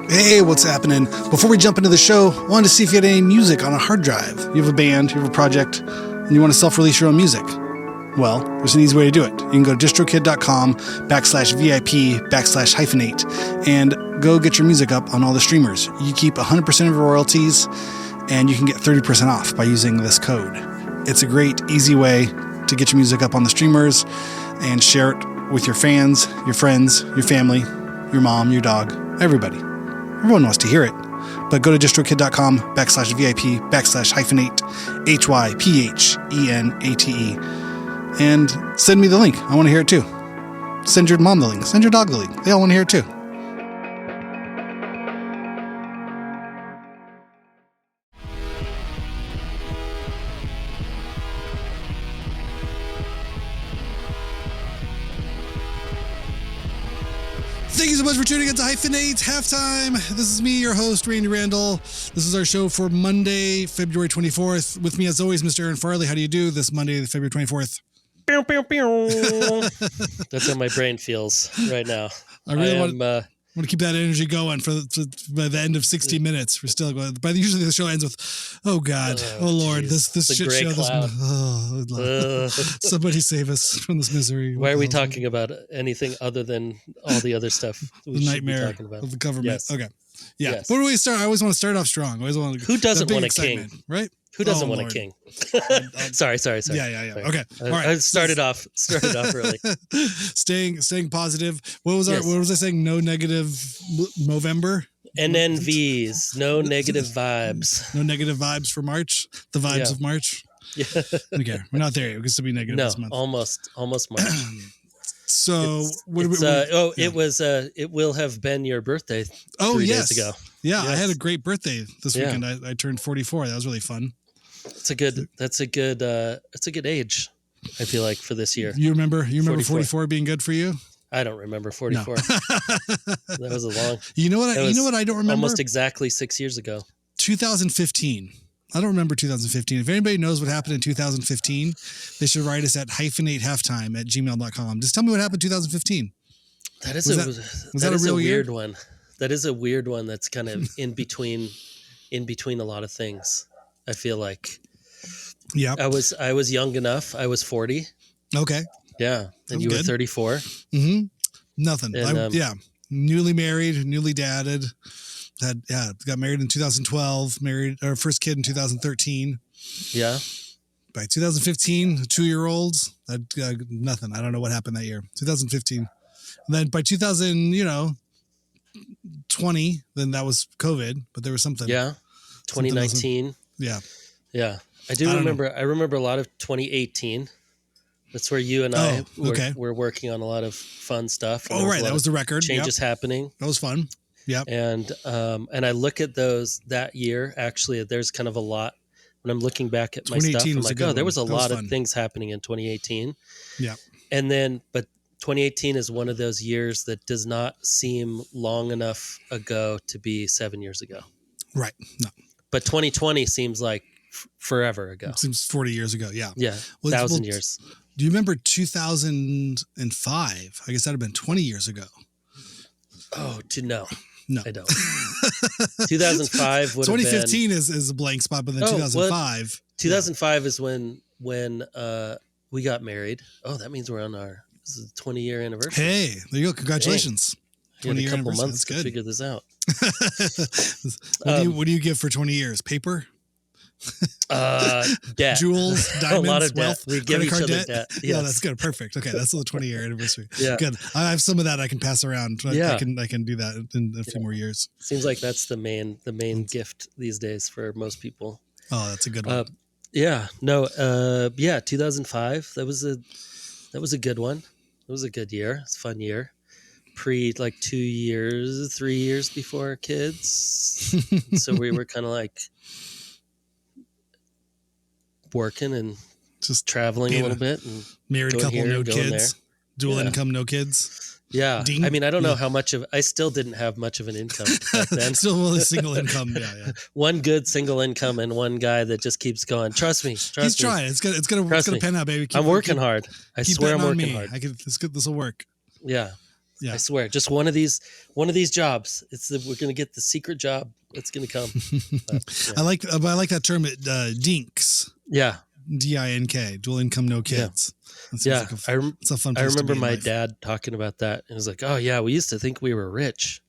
Hey, what's happening? Before we jump into the show, I wanted to see if you had any music on a hard drive. You have a band, you have a project, and you want to self-release your own music. Well, there's an easy way to do it. You can go to distrokid.com/VIP/hyphenate and go get your music up on all the streamers. You keep 100% of your royalties, and you can get 30% off by using this code. It's a great, easy way to get your music up on the streamers and share it with your fans, your friends, your family, your mom, your dog, everybody. Everyone wants to hear it. But go to distrokid.com/VIP/hyphenate, HYPHENATE, and send me the link. I want to hear it too. Send your mom the link. Send your dog the link. They all want to hear it too. Thank you so much for tuning in to Hyphenate Halftime. This is me, your host, Randy Randall. This is our show for Monday, February 24th. With me, as always, Mr. Aaron Farley. How do you do this Monday, February 24th? Pew, pew, pew. That's how my brain feels right now. I really want to keep that energy going by the end of 60 minutes. We're still going. But usually the show ends with, "Oh God, oh Lord, geez. this shit show." Somebody save us from this misery. Why are we talking about anything other than all the other stuff? The nightmare of the government. Yes. Okay, yeah. Yes. Where do we start? I always want to start off strong. Who doesn't want a king, right? Who doesn't want a king? Sorry. Yeah. Okay. All right. I started off early. Staying positive. What was I saying? No negative Movember. NNVs. No negative vibes. No negative vibes for March. The vibes of March. Yeah. Okay. We're not there yet. We can still be negative this month. almost March. So it will have been your birthday 3 days ago. Yeah, yes. I had a great birthday this weekend. I turned 44. That was really fun. That's a good age, I feel like, for this year. You remember 44 being good for you? I don't remember 44. No. That was a long. You know what I don't remember? Almost exactly 6 years ago. 2015. I don't remember 2015. If anybody knows what happened in 2015, they should write us at hyphenatehalftime@gmail.com. Just tell me what happened in 2015. That is a weird one. That is a weird one. That's kind of in between a lot of things. I feel like. Yeah. I was young enough. I was 40. Okay. Yeah. And you were 34. Mm-hmm. Nothing. And, Newly married, newly dadded. Got married in 2012, married our first kid in 2013. Yeah. By 2015, 2-year-old, nothing. I don't know what happened that year. 2015. And then by 2020, then that was COVID, but there was something. Yeah. 2019. Yeah. Yeah. I remember a lot of 2018. That's where you and I were working on a lot of fun stuff. Oh, right. That was the record. Changes happening. That was fun. Yeah. And I look at that year, actually, there's kind of a lot when I'm looking back at my stuff. I'm like, there was a lot of things happening in 2018. Yeah. And then, but 2018 is one of those years that does not seem long enough ago to be 7 years ago. Right. No. But 2020 seems like forever ago. It seems 40 years ago. Yeah. Yeah. 1,000 years. Do you remember 2005? I guess that'd have been 20 years ago. Oh, no. No, I don't. 2005 would 2015 is a blank spot, but then 2005. 2005 is when we got married. Oh, that means we're on our 20-year anniversary. Hey, there you go. Congratulations. 20-year anniversary. Months to figure this out. What do you give for 20 years? Paper? Debt. Jewels, diamonds, a lot of wealth, debt. We give each other debt. Yes. Yeah, that's good. Perfect. Okay, that's the 20-year anniversary. Yeah. Good. I have some of that I can pass around. I can do that in a few more years. Seems like that's the main gift these days for most people. Oh, that's a good one. 2005. That was a good one. It was a good year. It's a fun year. 3 years before kids. So we were kind of like working and just traveling a little bit, and married couple, no kids, dual income, no kids. Yeah. Ding. I mean, I don't know how much I still didn't have much of an income back then. Still a single income. Yeah. One good single income and one guy that just keeps going. Trust me. He's trying. It's gonna pan out, baby. I'm working hard. I swear I'm working hard. It's good. This will work. Yeah. Yeah. I swear, just one of these jobs. We're going to get the secret job. It's going to come. But, I like that term. DINKs. Yeah. DINK. Dual income, no kids. Yeah. It's a fun place I remember to be in my life. dad talking about that. And it was like, oh yeah, we used to think we were rich.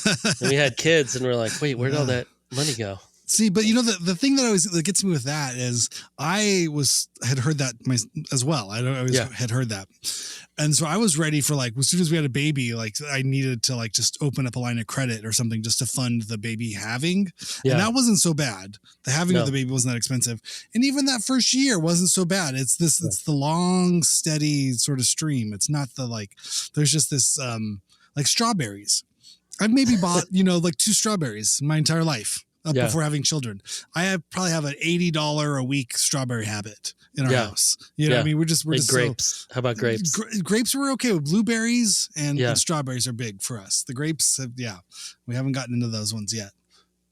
And we had kids and we're like, wait, where'd all that money go? See, but you know, the thing that gets me with that is I had heard that as well. I had heard that. And so I was ready for, like, as soon as we had a baby, like I needed to like just open up a line of credit or something just to fund the baby having. Yeah. And that wasn't so bad. The having of the baby wasn't that expensive. And even that first year wasn't so bad. It's the long, steady sort of stream. It's not there's just this, like strawberries. I've maybe bought, like 2 strawberries my entire life. Before having children. I probably have an $80 a week strawberry habit in our house. You know what I mean? We're just grapes. How about grapes? Grapes were okay with blueberries and strawberries are big for us. The grapes, we haven't gotten into those ones yet,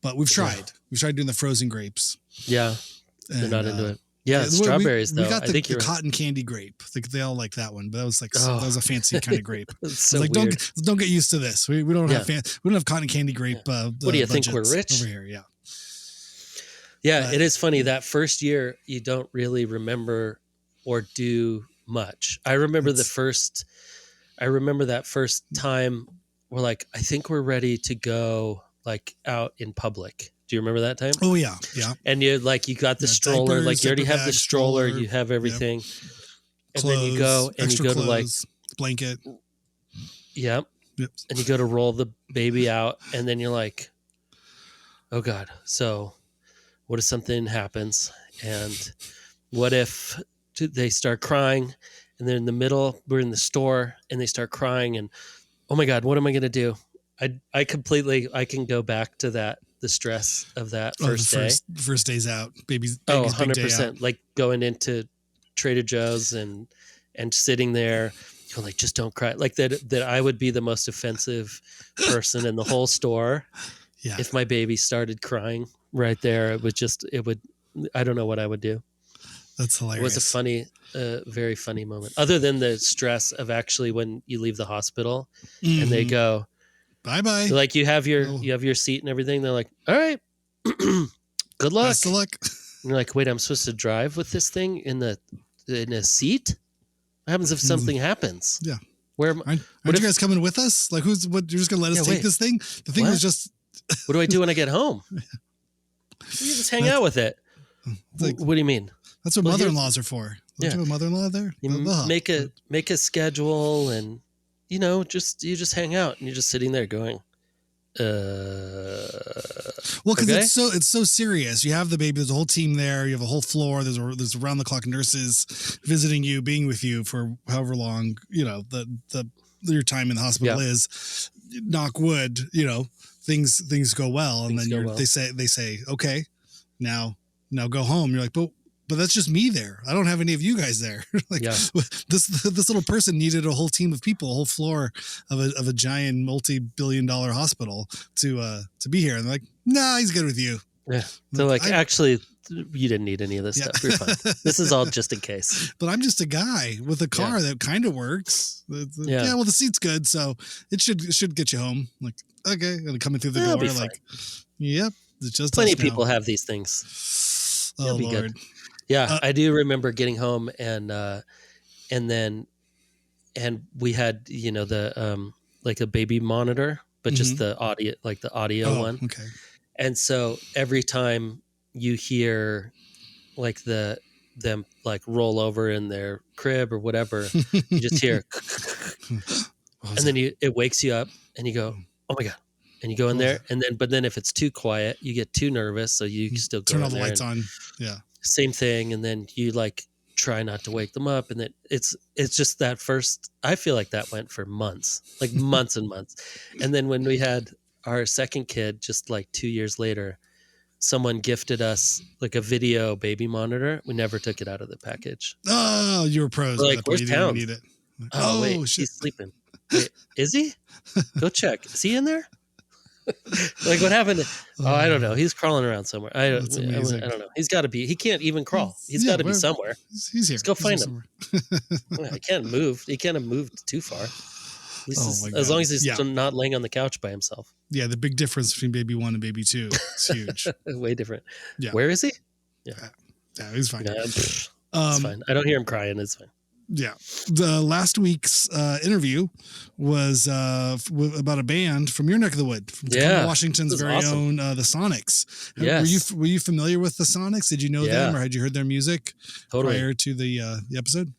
but we've tried. Yeah. We've tried doing the frozen grapes. Yeah. They're not into it. Yeah, strawberries though. We got the cotton candy grape. They all like that one, but that was that was a fancy kind of grape. So like, weird. don't get used to this. We don't have cotton candy grape. What do you think, we're rich over here? Yeah. Yeah, it is funny that first year you don't really remember or do much. I remember that first time we're like, I think we're ready to go like out in public. Do you remember that time? Oh yeah, yeah. And you got the stroller, diapers, like you already have the stroller, you have everything, and clothes, then you go and you go to like blanket. Yep. And you go to roll the baby out, and then you're like, oh God. So what if something happens? And what if they start crying, and they're in the middle, we're in the store, and they start crying, and oh my God, what am I going to do? I can go back to that. The stress of that first day. First days out, baby's 100%. Like going into Trader Joe's and sitting there, you're like, just don't cry. Like that I would be the most offensive person in the whole store. Yeah. If my baby started crying right there, I don't know what I would do. That's hilarious. It was a very funny moment. Other than the stress of actually when you leave the hospital and they go, bye-bye. Like you have your seat and everything. They're like, all right, good luck. Best of luck. And you're like, wait, I'm supposed to drive with this thing in a seat? What happens if something happens? Yeah. Aren't you guys coming with us? Like, you're just going to let us take this thing? The thing was just... What do I do when I get home? You just hang out with it. Like, what do you mean? That's what mother-in-laws are for. Don't you have a mother-in-law there? You make a schedule and... you just hang out and you're just sitting there going, well, because it's so serious. You have the baby, there's a whole team there, you have a whole floor, there's around the clock nurses visiting you, being with you for however long, your time in the hospital is. Knock wood, things go well. And then they say, okay, now go home. You're like, but that's just me there. I don't have any of you guys there. This little person needed a whole team of people, a whole floor of a giant multi-billion-dollar hospital to be here. And they're like, nah, he's good with you. Yeah. They're like, actually, you didn't need any of this stuff. You're fine. This is all just in case. But I'm just a guy with a car that kind of works. Well, the seat's good, so it should get you home. Like, okay, and coming through the door, like, yep. It's just plenty of people have these things. Oh, Lord. Good. Yeah, I do remember getting home and we had the like a baby monitor, but just the audio one. Okay. And so every time you hear like them like roll over in their crib or whatever, you just hear, and then it wakes you up and you go, oh my God. And you go in there but then if it's too quiet, you get too nervous. So you still go turn all the lights on. Yeah. Same thing. And then you like try not to wake them up. And then it's just that first, I feel like that went for months, like months and months. And then when we had our second kid, just like 2 years later, someone gifted us like a video baby monitor. We never took it out of the package. Oh, you were pros. We're like, where's Towns? Need it. Oh, wait, shit. He's sleeping. Wait, is he? Go check. Is he in there? Like what happened? I don't know. He's crawling around somewhere. I don't know. He's got to be. He can't even crawl. He's got to be somewhere. He's here. Let's go find him. He can't move. He can't have moved too far. At least Oh my as God. long as he's Yeah. not laying on the couch by himself. Yeah, the big difference between baby 1 and baby 2 is huge. Way different. Yeah. Where is he? Yeah, he's fine. It's fine. I don't hear him crying. It's fine. Yeah. The last week's interview was about a band from your neck of the wood, from Tacoma, Washington's very own, the Sonics. Yes. Were you familiar with the Sonics? Did you know them, or had you heard their music prior to the episode?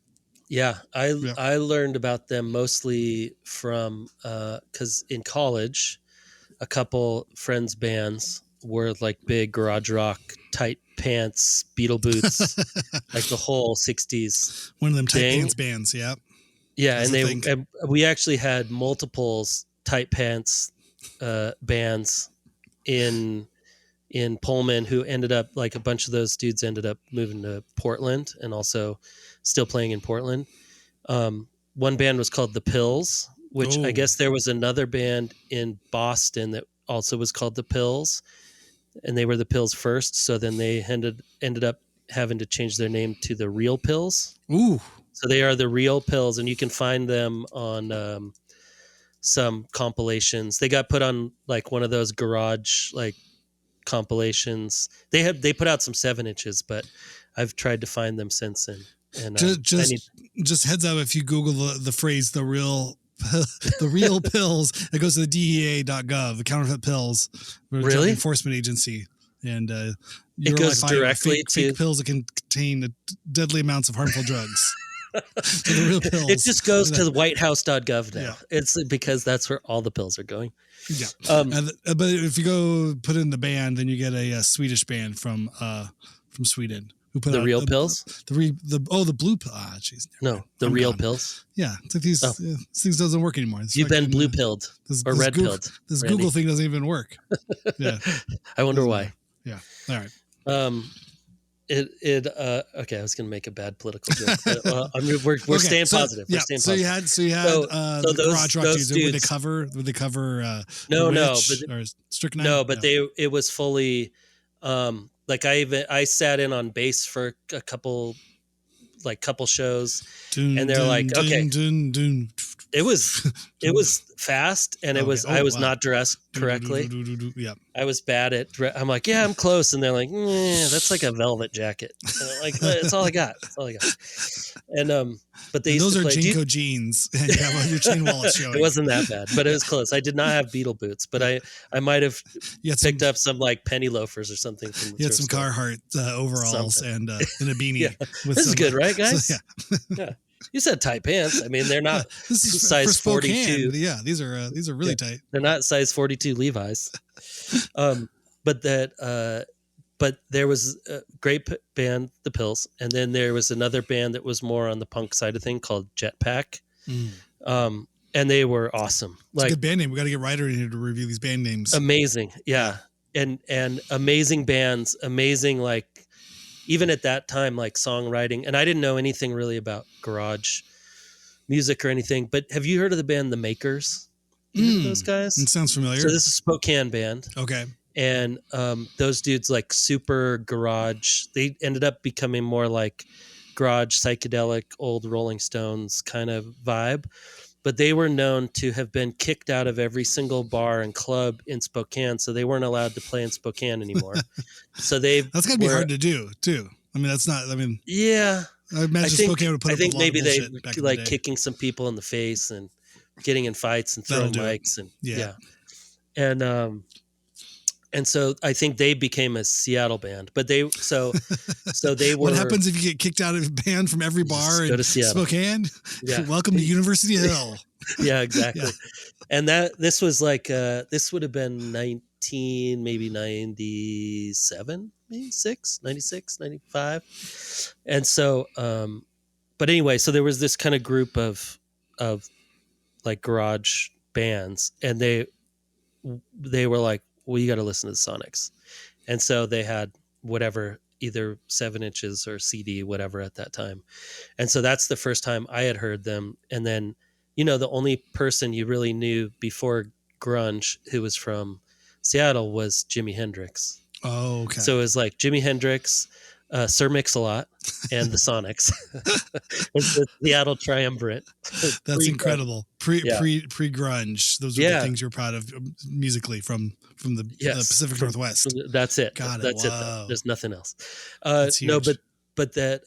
Yeah, I learned about them mostly from because in college, a couple friends' bands were like big garage rock, tight pants, Beatle boots, like the whole 60s. One of them tight pants bands, yeah. Yeah, and we actually had multiples tight pants bands in Pullman who ended up, like a bunch of those dudes ended up moving to Portland and also still playing in Portland. One band was called The Pills, which I guess there was another band in Boston that also was called The Pills, and they were The Pills first. So then they ended up having to change their name to The Real Pills. Ooh. So they are The Real Pills, and you can find them on some compilations. They got put on like one of those garage like compilations. They put out some 7-inches, but I've tried to find them since. And just heads up, if you Google the phrase the real pills, it goes to the DEA.gov, the counterfeit pills, drug enforcement agency, and it goes directly to fake pills that can contain deadly amounts of harmful drugs. So the real pills. It just goes to the whitehouse.gov now. Yeah. It's because that's where all the pills are going. Yeah. But if you go put in the band, then you get a Swedish band from Sweden. Who put the Real Pills? The blue pill. Jeez. No, the I'm Real gone. Pills. Yeah, it's like these things doesn't work anymore. You've been blue pilled or red pilled. This Randy. Google thing doesn't even work. Yeah, I wonder why. Yeah. All right. Okay, I was going to make a bad political joke. But, we're staying positive. Yeah. So you had the garage rock dudes. Would they cover? Strychnine? No, but it was fully. Like I sat in on bass for a couple shows, and they're like, okay, it was fast, and I was not dressed correctly. Yeah, I was bad at. I'm like, yeah, I'm close, and they're like, that's like a velvet jacket. And I'm like, that's all I got. That's all I got. And but they those are Jinko jeans, and you have your chain wallet showing. It wasn't that bad, but it was close. I did not have Beatle boots, but I might have picked up some like penny loafers or something. From you had some Carhartt overalls and a beanie. Yeah. This is good, right, guys? So, yeah. You said tight pants. I mean, they're not size 42. Yeah, these are really tight. They're not size 42 Levi's. But there was a great band, The Pills, and then there was another band that was more on the punk side of thing called Jetpack. And they were awesome. It's a good band name. We got to get Ryder in here to review these band names. Amazing, yeah, and amazing bands, amazing like. Even at that time, like songwriting, and I didn't know anything really about garage music or anything, but have you heard of the band The Makers? You heard of those guys? It sounds familiar. So this is a Spokane band. Okay. And those dudes like super garage. They ended up becoming more like garage, psychedelic, old Rolling Stones kind of vibe. But they were known to have been kicked out of every single bar and club in Spokane, so they weren't allowed to play in Spokane anymore. So that's got to be hard to do too. I mean, that's not. I mean, yeah. I imagine Spokane would put. I think maybe they like the kicking some people in the face and getting in fights and throwing mics and yeah. And so I think they became a Seattle band, but they so they were. What happens if you get kicked out of a band from every bar in Spokane? Yeah. Welcome to University Hill. Yeah, exactly. Yeah. And this was like this would have been 97, maybe 96, 95. And so but anyway, so there was this kind of group of like garage bands, and they were like, well, you got to listen to the Sonics. And so they had whatever, either 7-inches or CD, whatever at that time. And so that's the first time I had heard them. And then, the only person you really knew before grunge who was from Seattle was Jimi Hendrix. Oh, okay. So it was like Jimi Hendrix, Sir Mix-a-Lot, and the Sonics. It's the Seattle triumvirate. That's incredible. Yeah. pre grunge. Those are the things you're proud of musically from the Pacific Northwest. That's it. Got it. That's it. Whoa. There's nothing else. That's huge. No, but that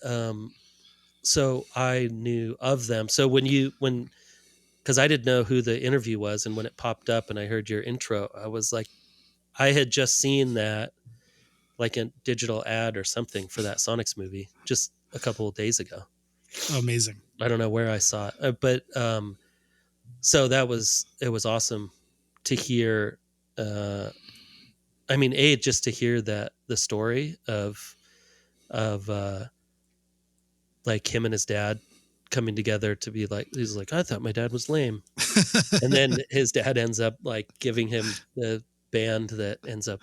so I knew of them. So because I didn't know who the interview was, and when it popped up and I heard your intro, I was like, I had just seen that like a digital ad or something for that Sonics movie just a couple of days ago. Amazing. I don't know where I saw it, but so it was awesome to hear. I mean, just to hear that the story of like him and his dad coming together to be like, he's like, I thought my dad was lame. And then his dad ends up like giving him the band that ends up,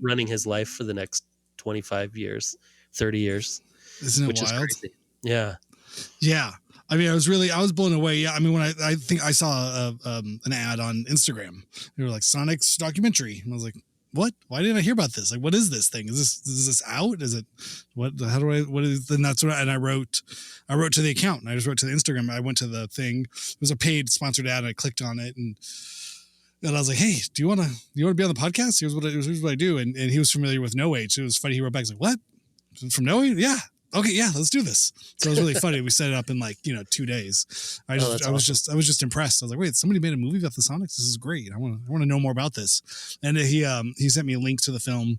running his life for the next 25 years, 30 years. Isn't it which wild? Is crazy. Yeah. Yeah. I mean, I was blown away. Yeah. I mean, when I think I saw an ad on Instagram, they were like Sonic's documentary. And I was like, what? Why didn't I hear about this? Like, what is this thing? Is this out? Is it what? How do I? What is? Then that's what. And I wrote to the account. And I just wrote to the Instagram. I went to the thing. It was a paid sponsored ad. And I clicked on it, and I was like, hey, do you want to be on the podcast? Here's what I do. And he was familiar with No Age. So it was funny. He wrote back, he's like, what? From No Age? Yeah. Okay, yeah, let's do this. So it was really funny. We set it up in 2 days. I was just impressed. I was like, wait, somebody made a movie about the Sonics. This is great. I want to know more about this. And he sent me a link to the film,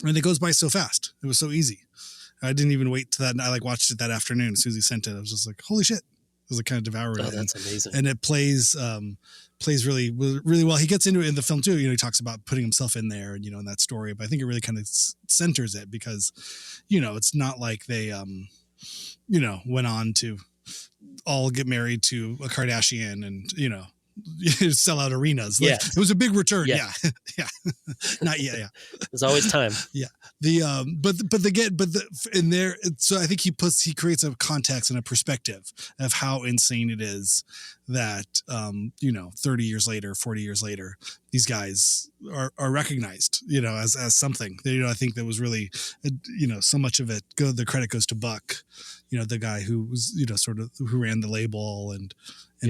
and it goes by so fast. It was so easy. I didn't even wait to that. I watched it that afternoon. As soon as he sent it, I was just like, holy shit. I was kind of devoured. Oh, that's amazing. And it plays really, really well. He gets into it in the film too. He talks about putting himself in there and, in that story, but I think it really kind of centers it because, it's not like they, went on to all get married to a Kardashian and, sell out arenas. Yeah. It was a big return. Yeah. Yeah. Not yet. Yeah. There's always time. Yeah. So I think he creates a context and a perspective of how insane it is that, 30 years later, 40 years later, these guys are recognized, as something. I think that was really, so much of it, the credit goes to Buck, the guy who was, who ran the label and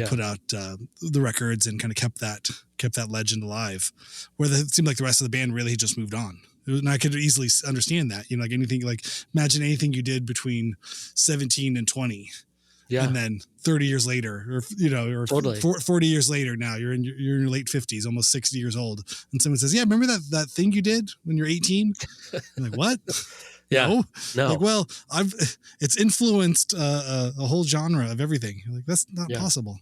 put out the records and kind of kept that legend alive, where it seemed like the rest of the band really had just moved on. And I could easily understand that, imagine anything you did between 17 and 20. Yeah. And then 30 years later, or totally. 40 years later, now you're in your late 50s, almost 60 years old. And someone says, yeah, remember that thing you did when you're 18? You're like, what? Yeah. No. Well, it's influenced a whole genre of everything. You're like, that's not possible.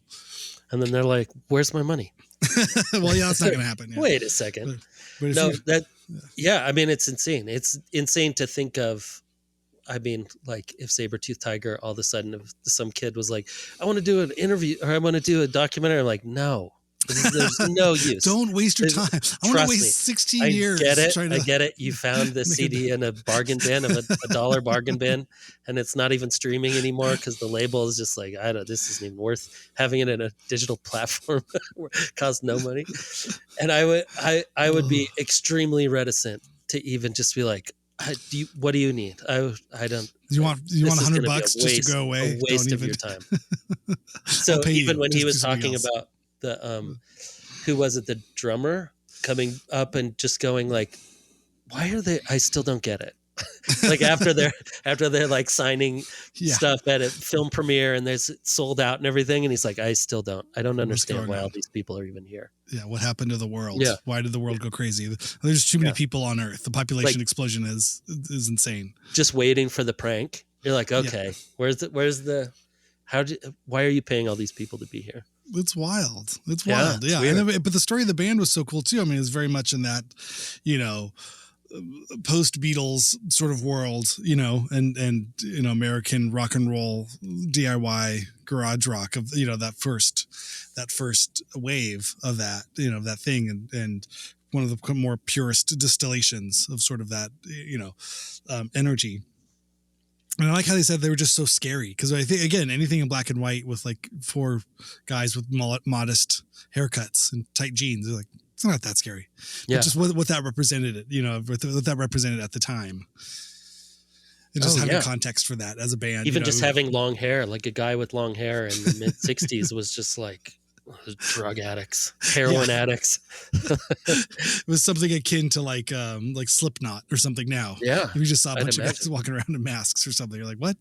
And then they're like, where's my money? Well, yeah, that's not going to happen. Yeah. Wait a second. But I mean, it's insane. It's insane to think of. I mean, if Sabertooth Tiger, all of a sudden, if some kid was like, I want to do an interview or I want to do a documentary. I'm like, no, there's no use. Don't waste your time. I want to waste 16 years. I get it. You found the CD in a bargain bin of a $1 bargain bin, and it's not even streaming anymore because the label is just like, this isn't even worth having it in a digital platform. Costs no money. And I would be extremely reticent to even just be like, what do you need? I don't. You want $100 just to go away? A waste of your time. So even when he was talking about the who was it? The drummer coming up and just going like, why are they? I still don't get it. after they're like signing stuff at a film premiere and there's sold out and everything, and he's like, I don't understand why all these people are even here. Yeah, what happened to the world? Yeah. Why did the world go crazy? There's too many people on Earth. The population explosion is insane. Just waiting for the prank. You're like, okay, why are you paying all these people to be here? It's wild. It's wild. Yeah. But the story of the band was so cool too. I mean, it's very much in that, post Beatles sort of world, and American rock and roll DIY garage rock of, that first wave of that, that thing. And one of the more purest distillations of sort of that, energy. And I like how they said they were just so scary. Because I think, again, anything in black and white with 4 guys with modest haircuts and tight jeans, they're like, it's not that scary. Yeah. But just what that represented, what that represented at the time. And just having context for that as a band. Even just having long hair, like a guy with long hair in the mid 60s was just like drug addicts, heroin addicts. It was something akin to like Slipknot or something now. Yeah. If you just saw a bunch of guys walking around in masks or something, you're like, what?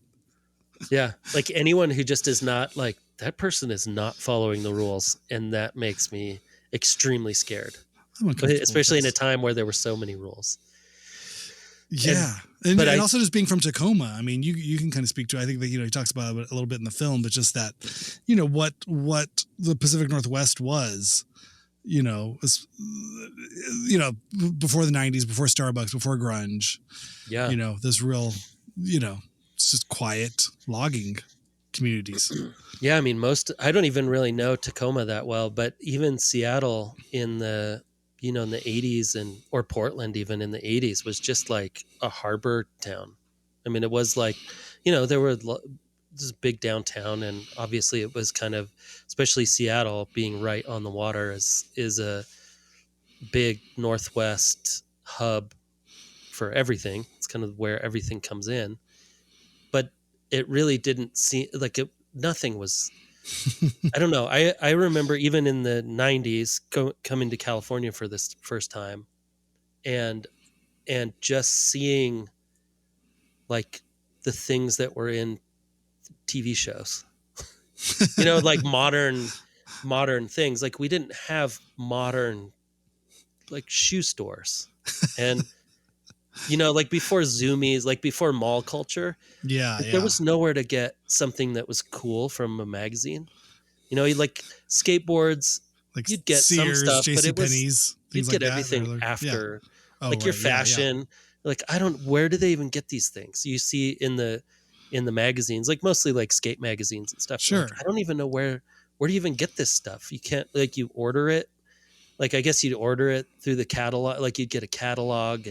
Yeah. Like anyone who just is not like, that person is not following the rules. And that makes me extremely scared, especially in a time where there were so many rules. Yeah. And also just being from Tacoma, I mean, you can kind of speak to, I think that, he talks about it a little bit in the film, but just that, what the Pacific Northwest was, before the 90s, before Starbucks, before grunge, this real, it's just quiet logging communities. Yeah. I mean, I don't even really know Tacoma that well, but even Seattle in the 80s or Portland even in the 80s was just like a harbor town. I mean, it was like, there were this big downtown, and obviously it was kind of, especially Seattle being right on the water is a big Northwest hub for everything. It's kind of where everything comes in, but it really didn't seem like nothing was, I don't know. I remember even in the 90s coming to California for this first time and just seeing like the things that were in TV shows, like modern things. Like we didn't have modern like shoe stores and, like before Zoomies, like before mall culture. There was nowhere to get something that was cool from a magazine. Like skateboards, like you'd get Sears, some stuff, but it was Pennies, you'd get everything after, your fashion. Like where do they even get these things? You see in the magazines, like mostly like skate magazines and stuff. Sure, like, I don't even know where do you even get this stuff? You can't, like, you order it. Like I guess you'd order it through the catalog. Like you'd get a catalog,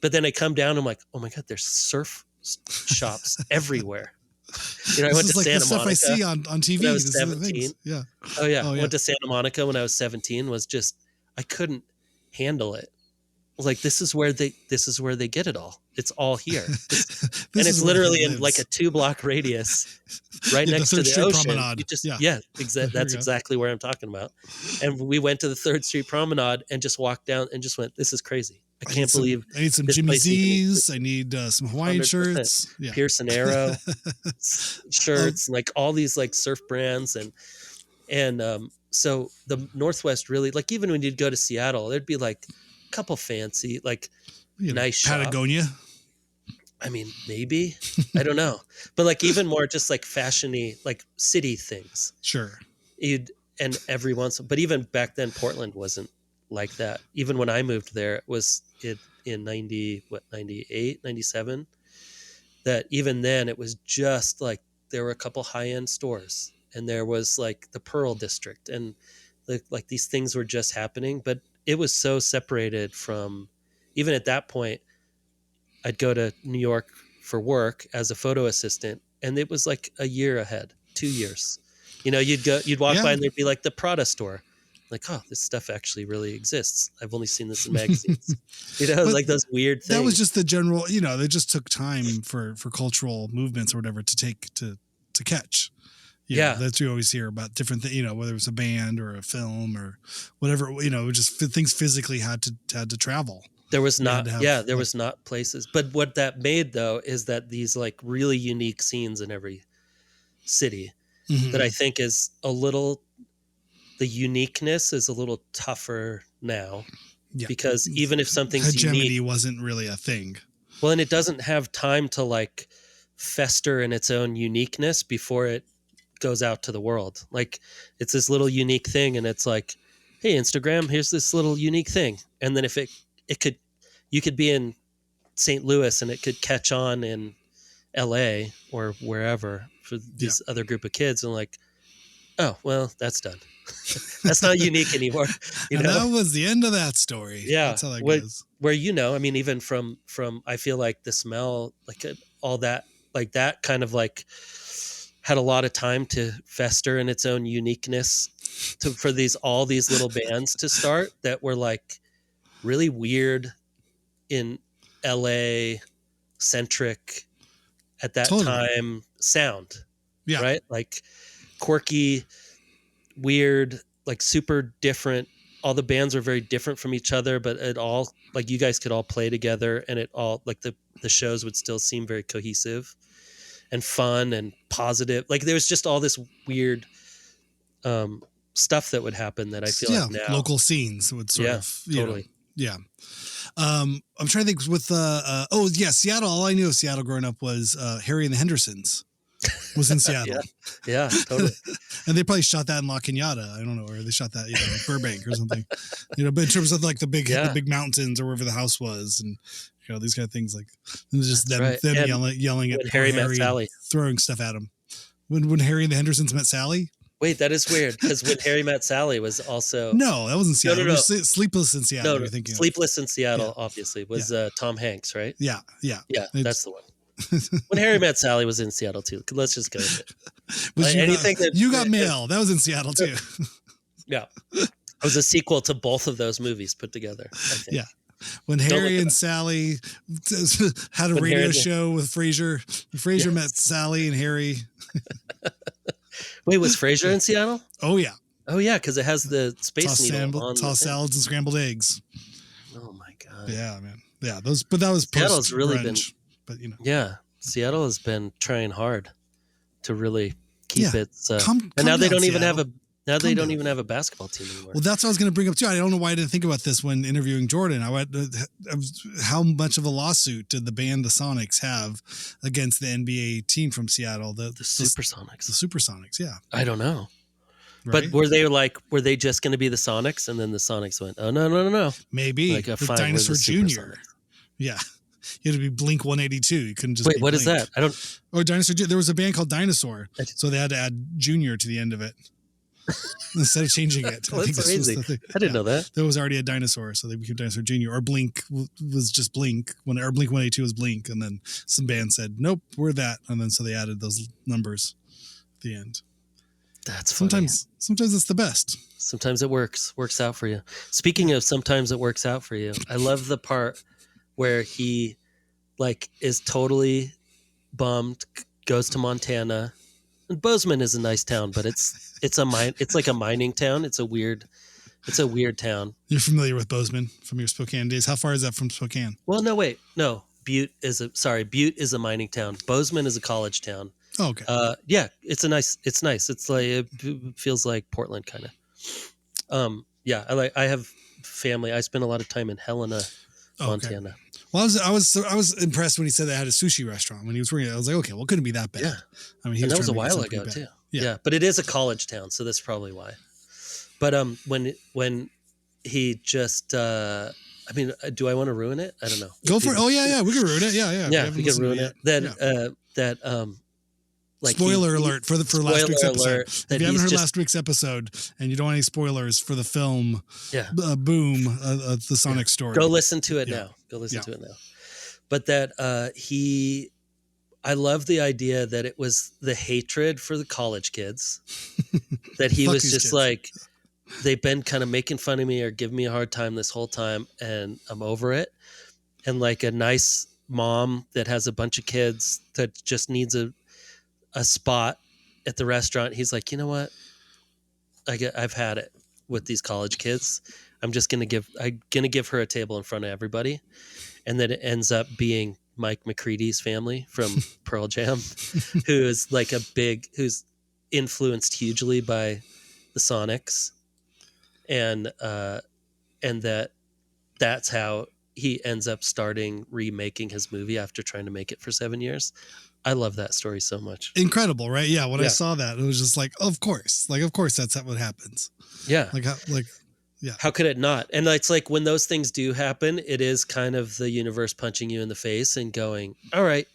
but then I come down. I'm like, oh my god, there's surf shops everywhere. I went to Santa Monica. This stuff I see on TV. When I was 17. Yeah. Oh yeah. I went to Santa Monica when I was 17. Was just, I couldn't handle it. I was like, this is where they get it all. It's all here. And it's literally in like a 2-block radius right next to the ocean. Promenade. You just, that's exactly where I'm talking about. And we went to the 3rd Street Promenade and just walked down and just went, this is crazy. I can't believe I need some Jimmy Z's. I need some Hawaiian shirts. Yeah. Pierce and Arrow shirts, like all these like surf brands. And so the Northwest really, like even when you'd go to Seattle, there'd be like a couple fancy, like nice Patagonia. Shops. I mean, maybe, I don't know. But like even more just like fashion-y, like city things. Sure. And every once, but even back then, Portland wasn't like that. Even when I moved there, it was in 98, 97, that even then it was just like there were a couple high-end stores and there was like the Pearl District and like these things were just happening, but it was so separated from, even at that point, I'd go to New York for work as a photo assistant and it was like a year ahead, 2 years. You'd walk by and there'd be like the Prada store. Like, oh, this stuff actually really exists. I've only seen this in magazines. Like those weird things. That was just the general, they just took time for cultural movements or whatever to catch. That's you always hear about different things, whether it was a band or a film or whatever, just things physically had to travel. There was not, there was not places. But what that made though, is that these like really unique scenes in every city that I think is the uniqueness is a little tougher now because even if something's hegemony unique, wasn't really a thing. Well, and it doesn't have time to like fester in its own uniqueness before it goes out to the world. Like it's this little unique thing and it's like, hey, Instagram, here's this little unique thing. And then if you could be in St. Louis and it could catch on in LA or wherever for this other group of kids and like, oh, well, that's done. That's not unique anymore. And that was the end of that story. Yeah. That's how that goes. Where, I mean, even from, I feel like the smell, like all that, like that kind of like had a lot of time to fester in its own uniqueness for all these little bands to start that were like really weird in LA centric at that time sound. Yeah. Right? Like quirky, weird, like super different. All the bands are very different from each other, but it all, like, you guys could all play together, and it all, like, the shows would still seem very cohesive and fun and positive. Like, there was just all this weird stuff that would happen that I feel like now local scenes would sort of, totally. I'm trying to think with Seattle. All I knew of Seattle growing up was Harry and the Hendersons was in Seattle. yeah, totally. And they probably shot that in La Cañada. I don't know, or they shot that in Burbank or something. But in terms of like the big mountains or wherever the house was, and these kind of things, like just them yelling at Harry met Sally, throwing stuff at him. When Harry and the Hendersons met Sally. Wait, that is weird, because When Harry Met Sally was also... No, that wasn't Seattle. No. Sleepless in Seattle. No, you're thinking Sleepless in Seattle, obviously, was Tom Hanks, right? Yeah. That's the one. When Harry Met Sally was in Seattle too. Let's just go with it. You Got Mail. That was in Seattle too. Yeah, it was a sequel to both of those movies put together, I think. Yeah. When Harry and Sally had a radio show with Frasier. Frasier met Sally and Harry. Wait, was Frasier in Seattle? Oh yeah, because it has the Space Needle on toss salads and scrambled eggs. Oh my god. Yeah, man. Yeah, but that was Seattle's really been, but Seattle has been trying hard to really keep its. And now they don't even have a. Now they don't even have a basketball team anymore. Well, that's what I was going to bring up too. I don't know why I didn't think about this when interviewing Jordan. How much of a lawsuit did the band The Sonics have against the NBA team from Seattle? The Supersonics. The Supersonics, yeah. I don't know. Right? But were they just going to be the Sonics, and then the Sonics went, oh no. Maybe like with Dinosaur Jr. Yeah. You had to be Blink 182. You couldn't just wait. What Blink. Is that? I don't. Oh, Dinosaur. There was a band called Dinosaur, so they had to add Junior to the end of it. Instead of changing it. Well, that's amazing. I didn't know that. There was already a Dinosaur, so they became Dinosaur Jr. Or Blink was just Blink, or Blink 182 was Blink, and then some band said, nope, we're that. And then so they added those numbers at the end. That's funny. Sometimes it's the best. Sometimes it works out for you. Speaking of sometimes it works out for you, I love the part where he is totally bummed, goes to Montana. And Bozeman is a nice town, but it's like a mining town. It's a weird town. You're familiar with Bozeman from your Spokane days. How far is that from Spokane? Well, no. Butte is a mining town. Bozeman is a college town. Oh, okay. It's nice. It's like, it feels like Portland kind of. I have family. I spent a lot of time in Helena, Montana. Okay. Well, I was impressed when he said they had a sushi restaurant when he was working. I was like, okay, well, it couldn't be that bad. Yeah. I mean, that was a while ago too. Yeah, but it is a college town, so that's probably why. But when he just, do I want to ruin it? I don't know. Go for it. Oh yeah, we can ruin it. Yeah. We can ruin it. Spoiler alert for last week's episode. If you haven't heard last week's episode and you don't want any spoilers for the film, Boom, the Sonic story, go listen to it now. But that I love the idea that it was the hatred for the college kids, that he was just like, they've been kind of making fun of me or giving me a hard time this whole time, and I'm over it. And like a nice mom that has a bunch of kids that just needs a spot at the restaurant. He's like, you know what? I've had it with these college kids. I'm going to give her a table in front of everybody. And then it ends up being Mike McCready's family from Pearl Jam, who's influenced hugely by the Sonics. And that's how he ends up remaking his movie after trying to make it for 7 years. I love that story so much. Incredible, right? Yeah. When I saw that, it was just like, of course that's what happens. Yeah. Yeah. How could it not? And it's like when those things do happen, it is kind of the universe punching you in the face and going, all right,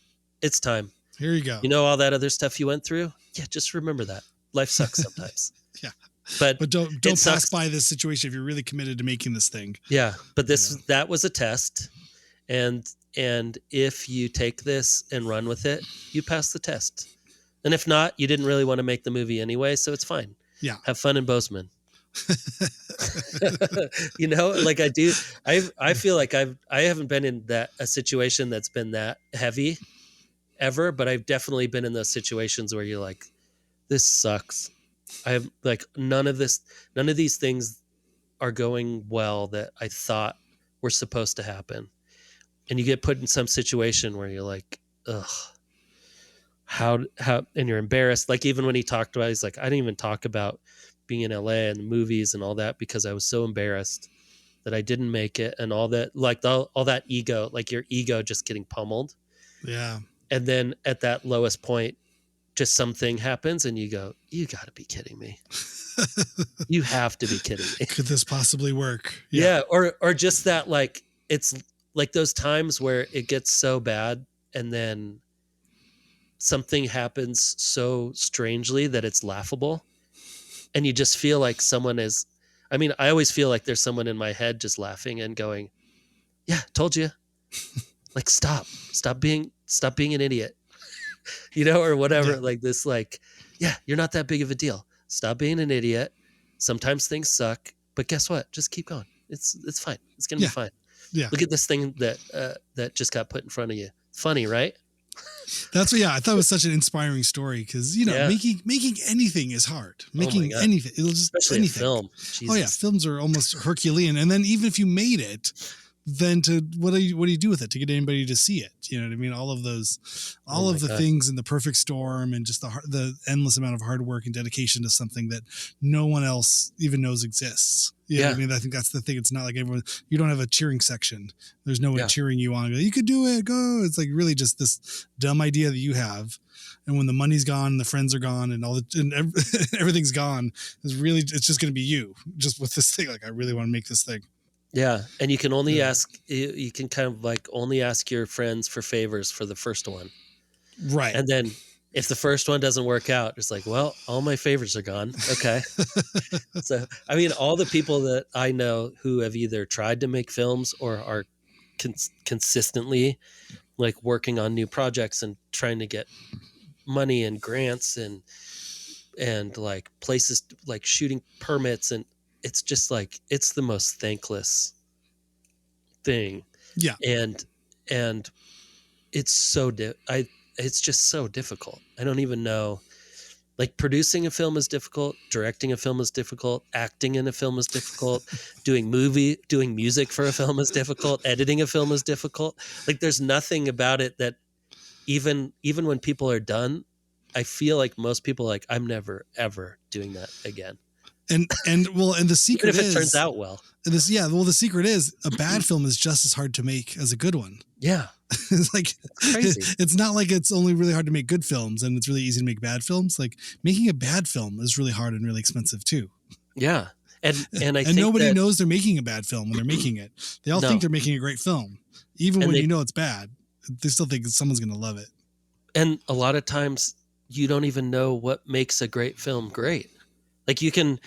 it's time. Here you go. You know, all that other stuff you went through. Yeah. Just remember that life sucks sometimes. Yeah. But don't pass by this situation if you're really committed to making this thing. Yeah. But that was a test. And if you take this and run with it, you pass the test. And if not, you didn't really want to make the movie anyway, so it's fine. Yeah. Have fun in Bozeman. You know, like I do. I feel like I haven't been in a situation that's been that heavy ever, but I've definitely been in those situations where you're like, this sucks. I have like none of these things are going well that I thought were supposed to happen. And you get put in some situation where you're like, ugh, how, and you're embarrassed. Like even when he talked about, he's like, I didn't even talk about being in LA and the movies and all that because I was so embarrassed that I didn't make it and all that, like all that ego, like your ego just getting pummeled. Yeah. And then at that lowest point, just something happens and you go, you gotta be kidding me. You have to be kidding me. Could this possibly work? Yeah. Or just that, like, it's like those times where it gets so bad and then something happens so strangely that it's laughable. And you just feel like someone is, I mean, I always feel like there's someone in my head just laughing and going, yeah, told you. Like, stop being an idiot, or whatever. Yeah. Like this, like, yeah, you're not that big of a deal. Stop being an idiot. Sometimes things suck, but guess what? Just keep going. It's fine. It's going to be fine. Yeah. Look at this thing that just got put in front of you. Funny, right? That's what, I thought it was such an inspiring story because, making anything is hard. Making anything. It'll just, especially anything. A film. Jesus. Oh yeah. Films are almost Herculean. And then even if you made it, then what do you do with it to get anybody to see it? You know what I mean? All of the things in the perfect storm and just the endless amount of hard work and dedication to something that no one else even knows exists. You know what I mean? I think that's the thing. It's not like you don't have a cheering section. There's no one cheering you on. You could do it. Go. It's like really just this dumb idea that you have. And when the money's gone and the friends are gone and everything's gone, it's just going to be you just with this thing. Like, I really want to make this thing. Yeah. And you can only you can kind of like only ask your friends for favors for the first one. Right. And then if the first one doesn't work out, it's like, well, all my favors are gone. Okay. So, I mean, all the people that I know who have either tried to make films or are consistently like working on new projects and trying to get money and grants and like places like shooting permits, and it's just like, it's the most thankless thing. Yeah. And it's it's just so difficult. I don't even know, like, producing a film is difficult. Directing a film is difficult. Acting in a film is difficult. doing music for a film is difficult. Editing a film is difficult. Like, there's nothing about it that even when people are done, I feel like most people are like, I'm never, ever doing that again. And the secret even if it turns out well. The secret is a bad film is just as hard to make as a good one. Yeah. It's like, it's crazy. It's not like it's only really hard to make good films and it's really easy to make bad films. Like, making a bad film is really hard and really expensive too. Yeah. And I think nobody knows they're making a bad film when they're making it. They all think they're making a great film. Even when it's bad, they still think someone's going to love it. And a lot of times you don't even know what makes a great film great. Like, you can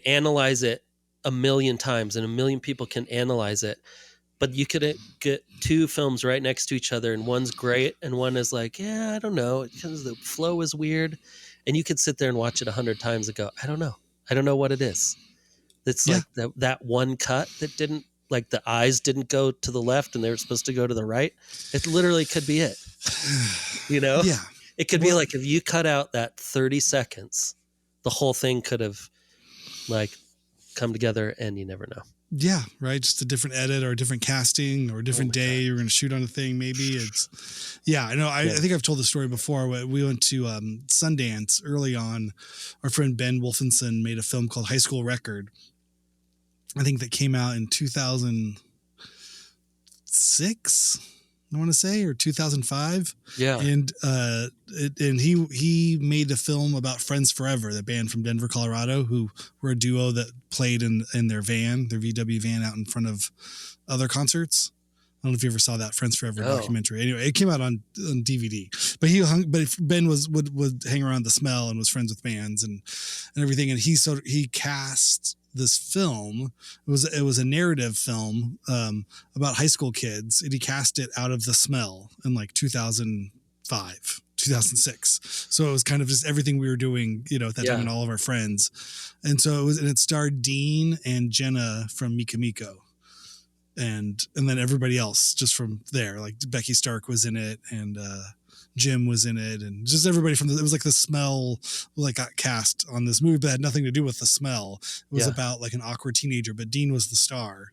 analyze it a million times and a million people can analyze it, but you could get two films right next to each other and one's great and one is like, yeah, I don't know, because the flow is weird. And you could sit there and watch it 100 times and go, I don't know what it is. It's like that one cut that didn't, like, the eyes didn't go to the left and they were supposed to go to the right. It literally could be it. Yeah. It could be like, if you cut out that 30 seconds, the whole thing could have like come together and you never know. Yeah. Right. Just a different edit or a different casting or a different day. You're going to shoot on a thing. Maybe I know. I think I've told the story before. We went to Sundance early on. Our friend Ben Wolfenson made a film called High School Record. I think that came out in 2006. I want to say, or 2005. Yeah. And he made a film about Friends Forever, the band from Denver, Colorado, who were a duo that played in their van, their VW van, out in front of other concerts. I don't know if you ever saw that Friends Forever documentary. Anyway, it came out on DVD, but Ben would hang around the Smell and was friends with bands and everything. And he cast this film. It was a narrative film about high school kids, and he cast it out of the Smell in like 2005, 2006. So it was kind of just everything we were doing, at that time, and all of our friends. And so it starred Dean and Jenna from Mika Miko. And then everybody else just from there, like Becky Stark was in it, and Jim was in it, and just everybody from it was like The Smell, like got cast on this movie, but had nothing to do with The Smell. It was about like an awkward teenager, but Dean was the star,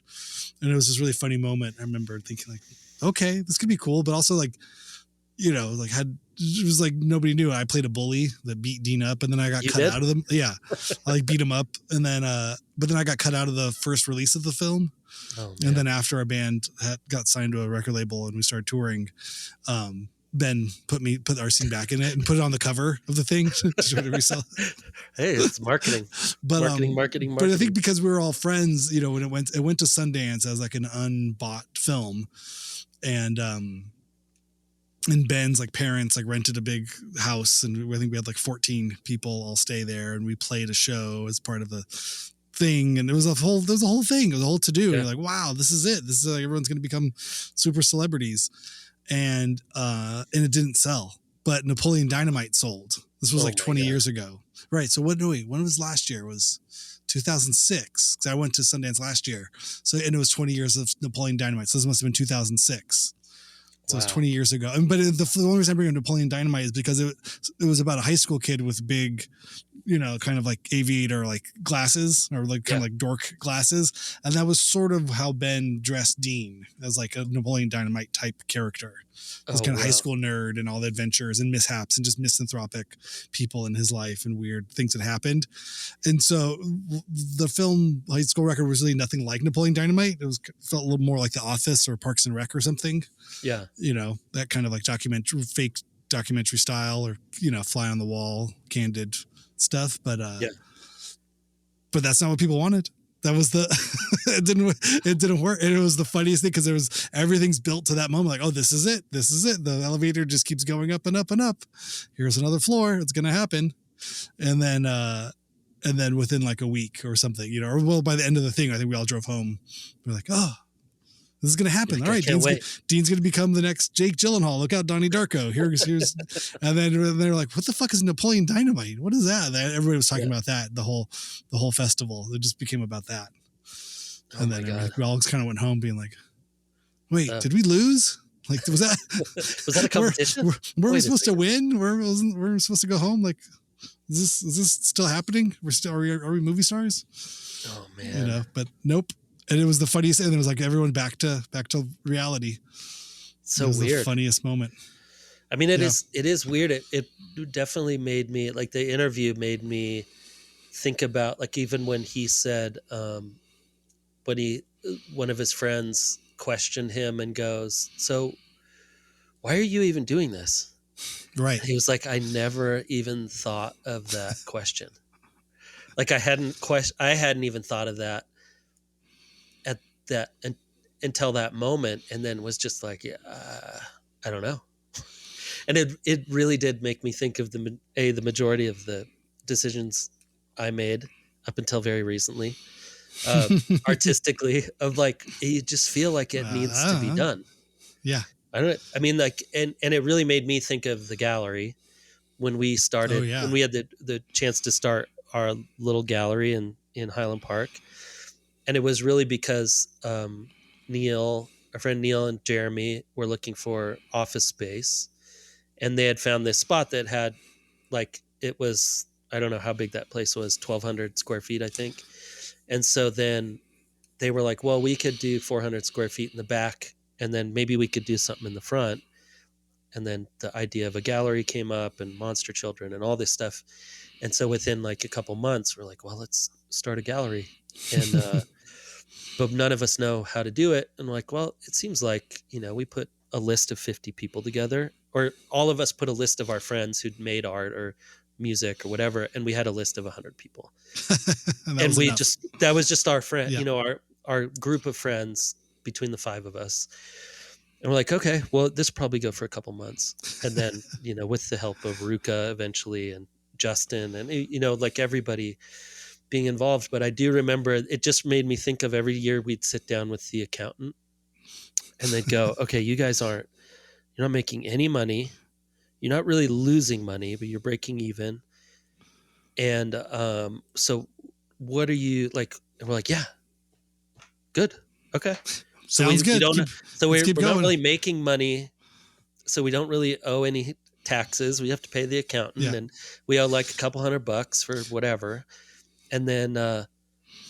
and it was this really funny moment. I remember thinking like, okay, this could be cool, but also like, like it was like nobody knew. I played a bully that beat Dean up, and then I got cut out of them. Yeah, I like beat him up, and then but then I got cut out of the first release of the film. Oh, and then after our band got signed to a record label and we started touring, Ben put our scene back in it and put it on the cover of the thing to try to resell. Hey, it's marketing. But marketing. But I think because we were all friends, when it went to Sundance as like an unbought film, and Ben's like parents like rented a big house, and I think we had like 14 people all stay there, and we played a show as part of the thing, and there was a whole thing. It was a whole to do. Yeah. You're like, wow, this is it. This is like everyone's going to become super celebrities. And it didn't sell, but Napoleon Dynamite sold. This was like 20 years ago. Right. So when was last year? It was 2006. Cause I went to Sundance last year. So, and it was 20 years of Napoleon Dynamite. So this must've been 2006. So it was 20 years ago. But the only reason I bring up Napoleon Dynamite is because it was about a high school kid with big, kind of like aviator like glasses, or like kind of like dork glasses. And that was sort of how Ben dressed Dean, as like a Napoleon Dynamite type character. This kind of high school nerd and all the adventures and mishaps and just misanthropic people in his life and weird things that happened. And so the film High School Record was really nothing like Napoleon Dynamite. It felt a little more like The Office or Parks and Rec or something. Yeah. That kind of like fake documentary style, or, fly on the wall, candid stuff. But that's not what people wanted. That was it didn't work. And it was the funniest thing, because everything's built to that moment. Like, oh, this is it. The elevator just keeps going up and up and up. Here's another floor. It's going to happen. And then within like a week or something, or by the end of the thing, I think we all drove home. We're like, oh, this is going to happen. All right. Dean's going to become the next Jake Gyllenhaal. Look out, Donnie Darko. Here's, and then they're like, what the fuck is Napoleon Dynamite? What is that? Everybody was talking about that. The whole festival. It just became about that. And then we all kind of went home being like, wait, did we lose? Like, was that a competition? Were we supposed to win? Were we supposed to go home? Like, is this still happening? Are we movie stars? Oh man. But nope. And it was the funniest, and it was like everyone back to reality. So weird. The funniest moment. I mean, it is weird. It definitely made me, like, the interview made me think about, like, even when he said, when one of his friends questioned him and goes, so why are you even doing this? Right. He was like, I never even thought of that question. Like, I hadn't even thought of that until that moment, and then was just like, I don't know. And it really did make me think of the majority of the decisions I made up until very recently, artistically, of like, you just feel like it needs to be done. Yeah. I mean, like, and it really made me think of the gallery when we started, when we had the chance to start our little gallery in Highland Park. And it was really because our friend Neil and Jeremy were looking for office space, and they had found this spot that had, like, it was, I don't know how big that place was, 1,200 square feet, I think. And so then they were like, well, we could do 400 square feet in the back, and then maybe we could do something in the front. And then the idea of a gallery came up, and Monster Children and all this stuff. And so within like a couple months, we're like, well, let's start a gallery. And, but none of us know how to do it. And we're like, well, it seems like, we put a list of 50 people together, or all of us put a list of our friends who'd made art or music or whatever. And we had a list of 100 people. and that was just our friend, our group of friends between the five of us. And we're like, okay, well, this will probably go for a couple months. And then, with the help of Ruka eventually, and Justin, and, like, everybody being involved. But I do remember it just made me think of every year we'd sit down with the accountant, and they'd go, okay, you're not making any money. You're not really losing money, but you're breaking even. And so what are you like? And we're like, yeah, good. Okay. Sounds good. We're not really making money so we don't really owe any taxes. We have to pay the accountant, and we owe like a couple $100 for whatever. And then, but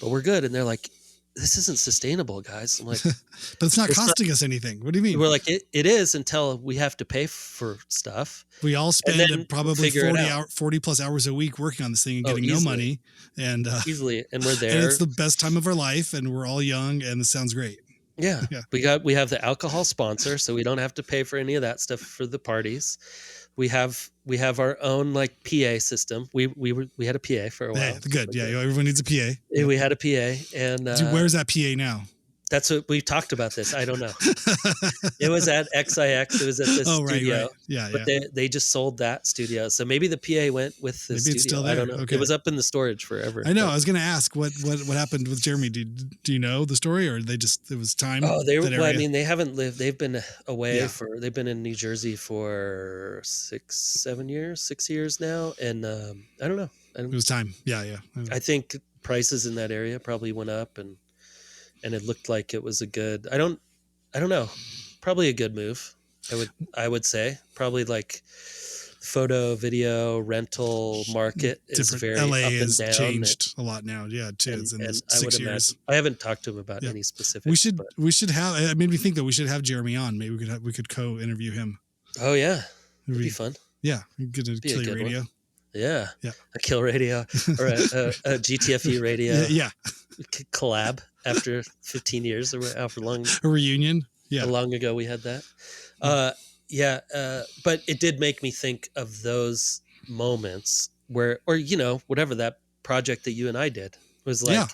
we're good. And they're like, this isn't sustainable, guys. I'm like, but it's not costing us anything. What do you mean? We're like, it is until we have to pay for stuff. We all spend probably 40 plus hours a week working on this thing and getting no money, and easily. And we're there. And it's the best time of our life, and we're all young, and this sounds great. Yeah. We have the alcohol sponsor, so we don't have to pay for any of that stuff for the parties. We have our own like PA system. We had a PA for a while. Yeah, good. Yeah, everyone needs a PA. We had a PA, and where's that PA now? That's what we talked about this. I don't know. It was at XIX. It was at this studio. Right. Yeah, but they just sold that studio. So maybe the PA went with the maybe studio. It's still there. I don't know. Okay. It was up in the storage forever. I know. I was going to ask what happened with Jeremy. Do you know the story, or it was time? Oh, I mean, they haven't lived. They've been away they've been in New Jersey for 6 years now. And I don't know. It was time. Yeah. I think prices in that area probably went up, and it looked like it was a good, I don't know, probably a good move. I would say probably like photo, video, rental market is very LA up and has down. Changed a lot now. Yeah, too. And in 6 years. I haven't talked to him about any specifics. We should have. It made me think that we should have Jeremy on. Maybe we could co-interview him. Oh yeah, it'd be fun. Yeah, good to kill your radio. One. Yeah, a kill radio or a GTFE radio. Yeah, collab after 15 years or however long. A reunion. Yeah, how long ago we had that. But it did make me think of those moments where, or whatever that project that you and I did was like,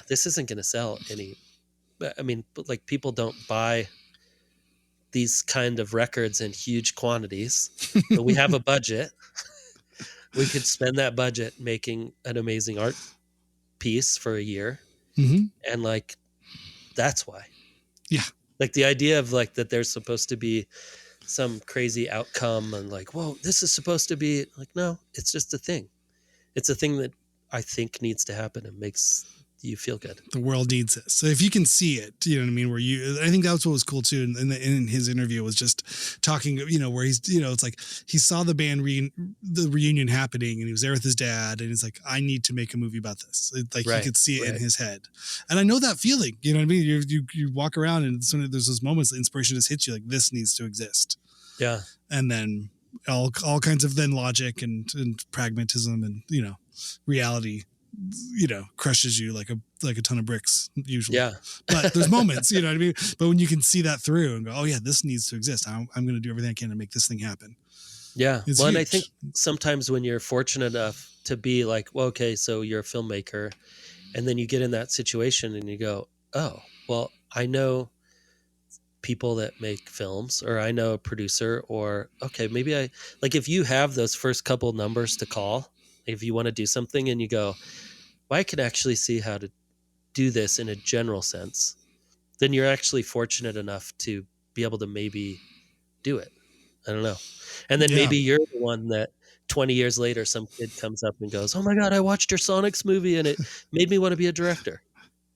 this isn't going to sell any. I mean, but like people don't buy these kind of records in huge quantities, but we have a budget. We could spend that budget making an amazing art piece for a year. Mm-hmm. And like, that's why. Yeah. Like the idea of like that there's supposed to be some crazy outcome and like, whoa, this is supposed to be like, no, it's just a thing. It's a thing that I think needs to happen and makes you feel good. The world needs it. So if you can see it, you know what I mean? I think that's what was cool too. In his interview was just talking, where he's, it's like he saw the band the reunion happening and he was there with his dad and he's like, I need to make a movie about this. He could see it in his head. And I know that feeling, you know what I mean? You walk around and there's those moments, the inspiration just hits you like this needs to exist. Yeah. And then all kinds of then logic and pragmatism and, reality, crushes you like a ton of bricks usually. Yeah. But there's moments, you know what I mean? But when you can see that through and go, oh yeah, this needs to exist. I'm going to do everything I can to make this thing happen. Yeah. It's huge. And I think sometimes when you're fortunate enough to be like, well, okay, so you're a filmmaker and then you get in that situation and you go, oh, well, I know people that make films or I know a producer or okay, maybe if you have those first couple numbers to call, if you want to do something and you go, well, I can actually see how to do this in a general sense, then you're actually fortunate enough to be able to maybe do it. I don't know. And then maybe you're the one that 20 years later, some kid comes up and goes, oh my God, I watched your Sonics movie and it made me want to be a director.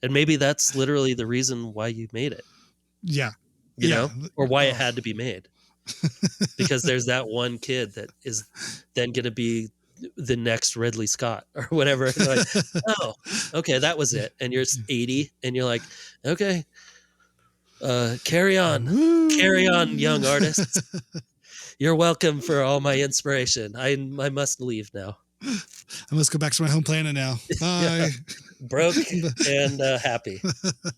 And maybe that's literally the reason why you made it. Yeah. You know, or why it had to be made. Because there's that one kid that is then going to be the next Ridley Scott or whatever. Like, oh, okay, that was it. And you're 80 and you're like, okay, carry on, young artists. You're welcome for all my inspiration. I must leave now. I must go back to my home planet now. Bye. Broke and happy.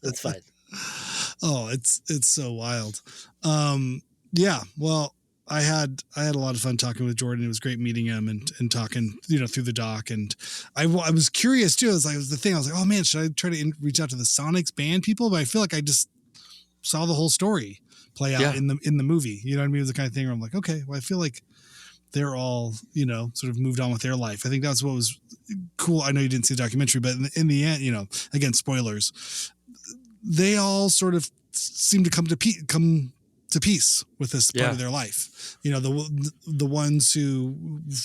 It's fine. Oh, it's so wild. Yeah. Well, I had a lot of fun talking with Jordan. It was great meeting him and talking, through the doc. And I was curious too. It was the thing. I was like, oh man, should I try to reach out to the Sonics band people? But I feel like I just saw the whole story play out in the movie. You know what I mean? It was the kind of thing where I'm like, okay, well, I feel like they're all, sort of moved on with their life. I think that's what was cool. I know you didn't see the documentary, but in the end, again, spoilers, they all sort of seem to come to peace with this part of their life. You know, the ones who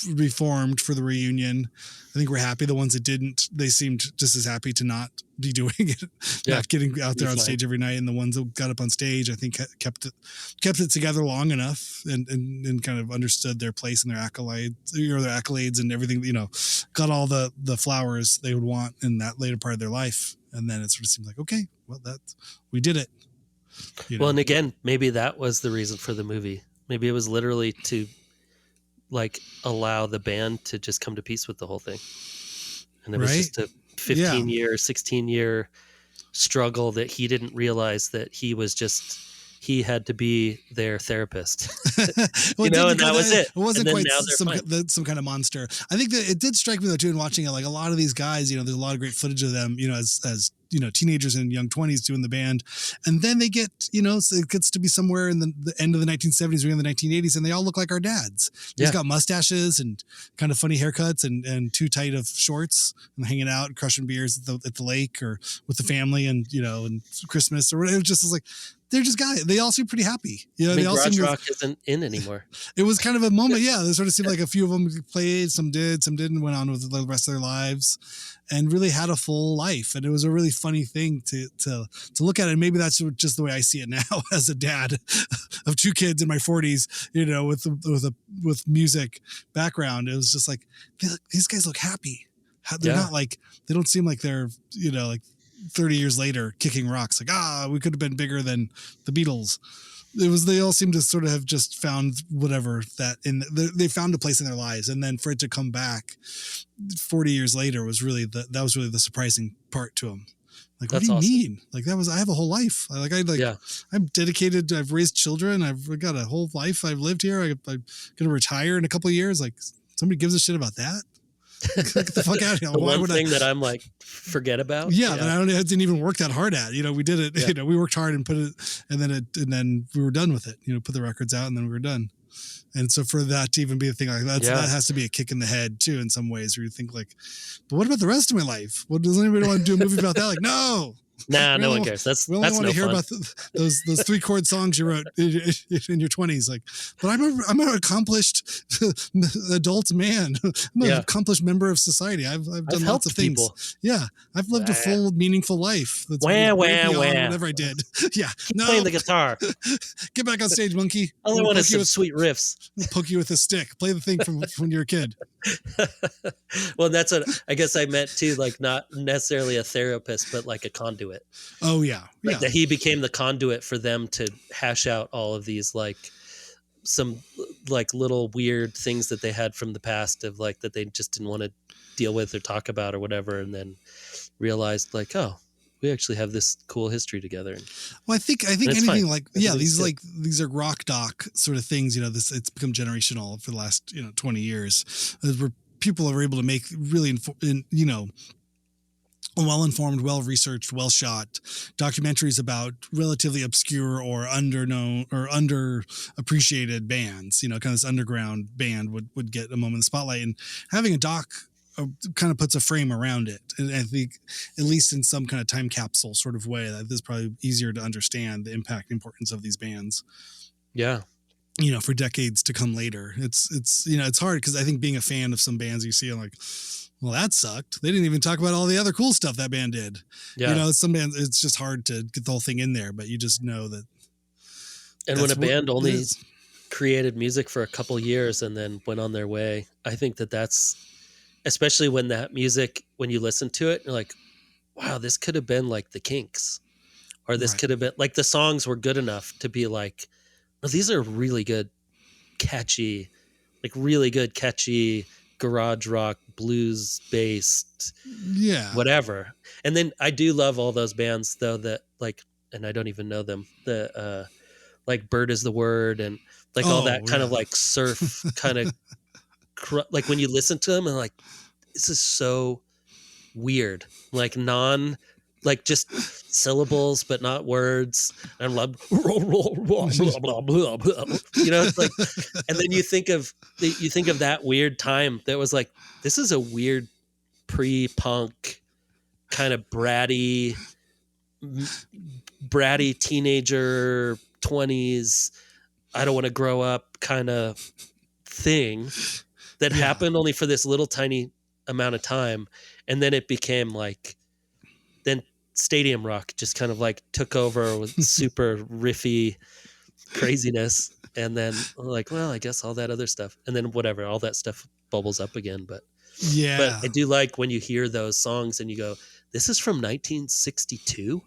reformed for the reunion, I think, were happy. The ones that didn't, they seemed just as happy to not be doing it, not getting out there on stage every night. And the ones that got up on stage, I think, kept it together long enough and kind of understood their place and their accolades and everything, you know, got all the flowers they would want in that later part of their life. And then it sort of seemed like, okay, well, we did it. You know? Well, and again, maybe that was the reason for the movie. Maybe it was literally to like allow the band to just come to peace with the whole thing. And it was just a 15-year, 16-year struggle that he didn't realize that he had to be their therapist. Well, you know, and that was it. It wasn't quite some kind of monster. I think that it did strike me though too in watching it. Like a lot of these guys, you know, there's a lot of great footage of them, you know, as you know, teenagers and young 20s doing the band, and then they get, you know, so it gets to be somewhere in the end of the 1970s or in the 1980s, and they all look like our dads. He's got mustaches and kind of funny haircuts and too tight of shorts and hanging out and crushing beers at the lake or with the family and, you know, and Christmas or whatever. It just was like, they're just guys. They all seem pretty happy. You know, I mean, garage rock isn't in anymore. It was kind of a moment. Yeah. It sort of seemed like a few of them played, some did, some didn't, went on with the rest of their lives and really had a full life. And it was a really funny thing to look at it. And maybe that's just the way I see it now as a dad of two kids in my 40s, you know, with music background. It was just like, these guys look happy. They're not like, they don't seem like they're, you know, like 30 years later kicking rocks. Like, we could have been bigger than the Beatles. They all seem to sort of have just found whatever they found a place in their lives. And then for it to come back 40 years later was really the surprising part to them. Like, what do you mean? Like I have a whole life. I'm dedicated. I've raised children. I've got a whole life. I've lived here. I'm going to retire in a couple of years. Like, somebody gives a shit about that? Get the fuck out of here. One thing that I'm like, forget about. Yeah, that I didn't even work that hard at. You know, we did it. Yeah. You know, we worked hard and put it, and then we were done with it. You know, put the records out, and then we were done. And so for that to even be a thing like that has to be a kick in the head too, in some ways, where you think like, but what about the rest of my life? What does anybody want to do a movie about that? Like, no. Nah, no one cares. We only want to hear about those 3-chord songs you wrote in your 20s. Like, but I'm an accomplished adult man. I'm an accomplished member of society. I've done lots of things. People. Yeah, I've lived a full, meaningful life. That's whatever I did. Yeah, Keep playing the guitar. Get back on stage, monkey. All I want is some sweet riffs. Poke you with a stick. Play the thing from when you're a kid. Well, that's what I guess I meant too. Like, not necessarily a therapist, but like a conduit. Oh yeah, like that he became the conduit for them to hash out all of these like some like little weird things that they had from the past of like that they just didn't want to deal with or talk about or whatever, and then realized like, oh, we actually have this cool history together. Well, I think anything fine. Like these are rock doc sort of things. You know, it's become generational for the last 20 years, where people are able to make really well-informed, well-researched, well-shot documentaries about relatively obscure or underknown or underappreciated bands. You know, kind of this underground band would get a moment in the spotlight, and having a doc kind of puts a frame around it. And I think, at least in some kind of time capsule sort of way, that is probably easier to understand the impact, importance of these bands. Yeah. You know, for decades to come later. It's hard because I think being a fan of some bands you see, I'm like, well, that sucked. They didn't even talk about all the other cool stuff that band did. Yeah. You know, some bands, it's just hard to get the whole thing in there, but you just know that. And when a band only created music for a couple years and then went on their way, I think that's, especially when that music, when you listen to it, you're like, wow, this could have been like the Kinks, or this could have been like, the songs were good enough to be like, well, these are really good, catchy garage rock, blues based, whatever. And then I do love all those bands though that like, and I don't even know them, the like Bird is the Word and like all that kind of like surf kind of like when you listen to them and like, this is so weird, like like just syllables but not words, and love it's like, and then you think of that weird time that was like, this is a weird pre-punk kind of bratty teenager 20s, I don't want to grow up kind of thing that happened only for this little tiny amount of time. And then it became like, then stadium rock just kind of like took over with super riffy craziness. And then like, well, I guess all that other stuff. And then whatever, all that stuff bubbles up again. But I do like when you hear those songs and you go, this is from 1962.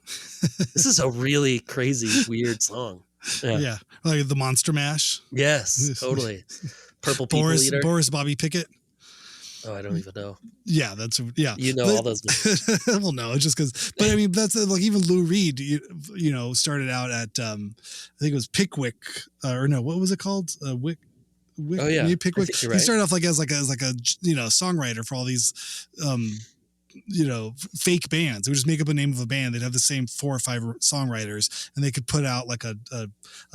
This is a really crazy, weird song. Yeah. Like the Monster Mash. Yes, totally. Purple People Eater. Boris Bobby Pickett. Oh, I don't even know. Yeah, that's You know all those. Well, no, it's just because. But I mean, that's like even Lou Reed. You know, started out at I think it was Pickwick, or no, what was it called? Wick. Oh yeah, Pickwick. Right. He started off like as a songwriter for all these fake bands. They would just make up a name of a band. They'd have the same 4 or 5 songwriters, and they could put out like a